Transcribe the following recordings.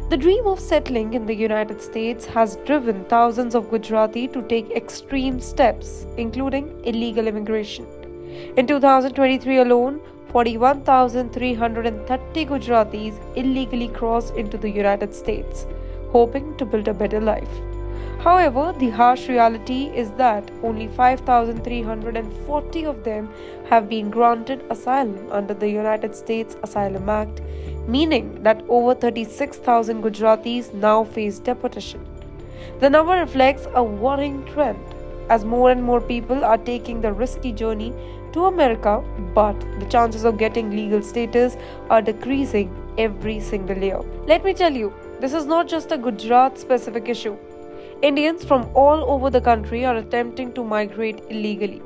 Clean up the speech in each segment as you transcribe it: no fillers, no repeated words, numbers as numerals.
The dream of settling in the United States has driven thousands of Gujarati to take extreme steps, including illegal immigration. In 2023 alone, 41,330 Gujaratis illegally crossed into the United States, hoping to build a better life. However, the harsh reality is that only 5,340 of them have been granted asylum under the United States Asylum Act, meaning that over 36,000 Gujaratis now face deportation. The number reflects a worrying trend, as more and more people are taking the risky journey to America, but the chances of getting legal status are decreasing every single year. Let me tell you, this is not just a Gujarat-specific issue. Indians from all over the country are attempting to migrate illegally.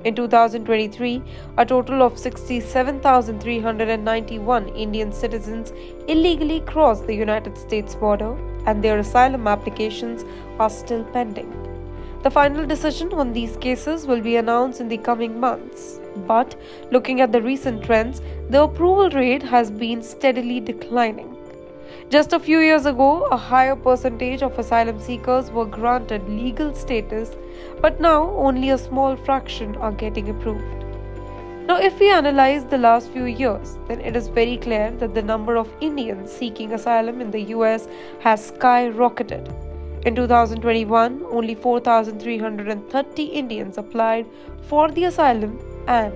In 2023, a total of 67,391 Indian citizens illegally crossed the United States border, and their asylum applications are still pending. The final decision on these cases will be announced in the coming months. But looking at the recent trends, the approval rate has been steadily declining. Just a few years ago, a higher percentage of asylum seekers were granted legal status, but now only a small fraction are getting approved. Now, if we analyze the last few years, then it is very clear that the number of Indians seeking asylum in the US has skyrocketed. In 2021, only 4,330 Indians applied for the asylum and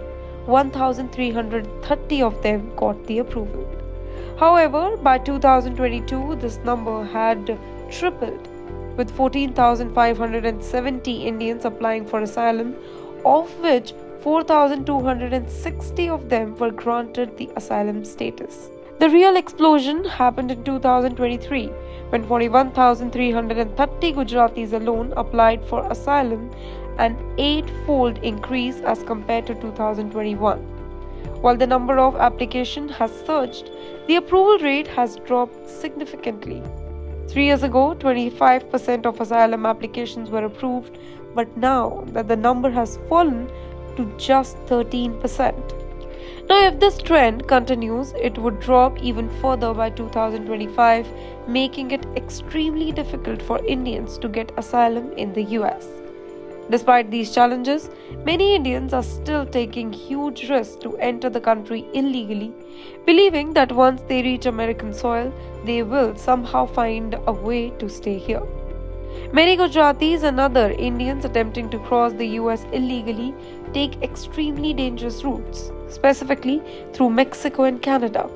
1,330 of them got the approval. However, by 2022, this number had tripled, with 14,570 Indians applying for asylum, of which 4,260 of them were granted the asylum status. The real explosion happened in 2023, when 41,330 Gujaratis alone applied for asylum, an eightfold increase as compared to 2021. While the number of applications has surged, the approval rate has dropped significantly. 3 years ago, 25% of asylum applications were approved, but now that the number has fallen to just 13%. Now, if this trend continues, it would drop even further by 2025, making it extremely difficult for Indians to get asylum in the US. Despite these challenges, many Indians are still taking huge risks to enter the country illegally, believing that once they reach American soil, they will somehow find a way to stay here. Many Gujaratis and other Indians attempting to cross the US illegally take extremely dangerous routes, specifically through Mexico and Canada.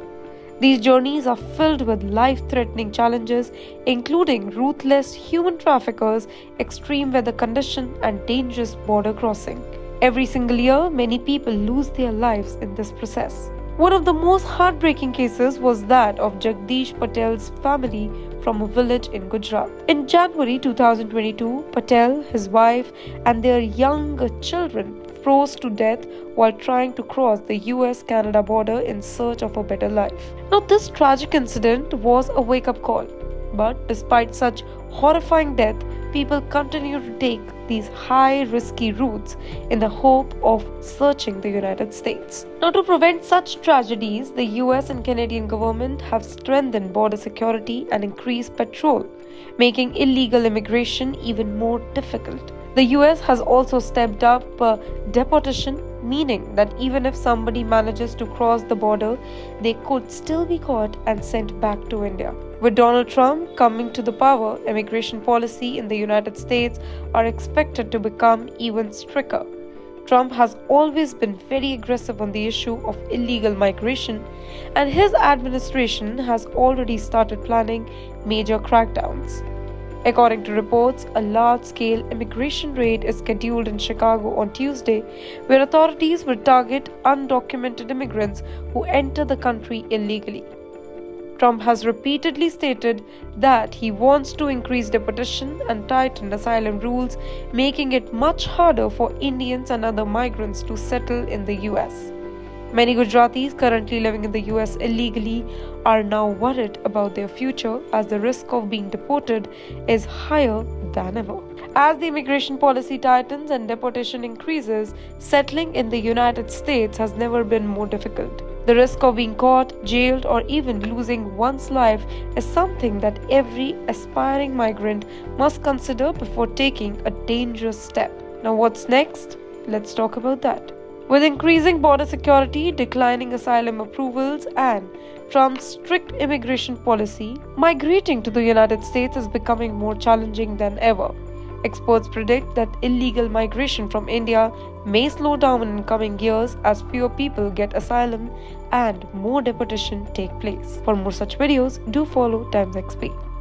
These journeys are filled with life-threatening challenges, including ruthless human traffickers, extreme weather conditions, and dangerous border crossing. Every single year, many people lose their lives in this process. One of the most heartbreaking cases was that of Jagdish Patel's family from a village in Gujarat. In January 2022, Patel, his wife, and their young children froze to death while trying to cross the US-Canada border in search of a better life. Now, this tragic incident was a wake-up call. But despite such horrifying death, people continue to take these high risky routes in the hope of searching the United States. Now, to prevent such tragedies, the US and Canadian government have strengthened border security and increased patrol, making illegal immigration even more difficult. The US has also stepped up deportation, meaning that even if somebody manages to cross the border, they could still be caught and sent back to India. With Donald Trump coming to the power, immigration policy in the United States are expected to become even stricter. Trump has always been very aggressive on the issue of illegal migration, and his administration has already started planning major crackdowns. According to reports, a large-scale immigration raid is scheduled in Chicago on Tuesday, where authorities will target undocumented immigrants who enter the country illegally. Trump has repeatedly stated that he wants to increase deportation and tighten asylum rules, making it much harder for Indians and other migrants to settle in the US. Many Gujaratis currently living in the US illegally are now worried about their future, as the risk of being deported is higher than ever. As the immigration policy tightens and deportation increases, settling in the United States has never been more difficult. The risk of being caught, jailed, or even losing one's life is something that every aspiring migrant must consider before taking a dangerous step. Now, what's next? Let's talk about that. With increasing border security, declining asylum approvals, and Trump's strict immigration policy, migrating to the United States is becoming more challenging than ever. Experts predict that illegal migration from India may slow down in coming years as fewer people get asylum and more deportation take place. For more such videos, do follow TimesXP.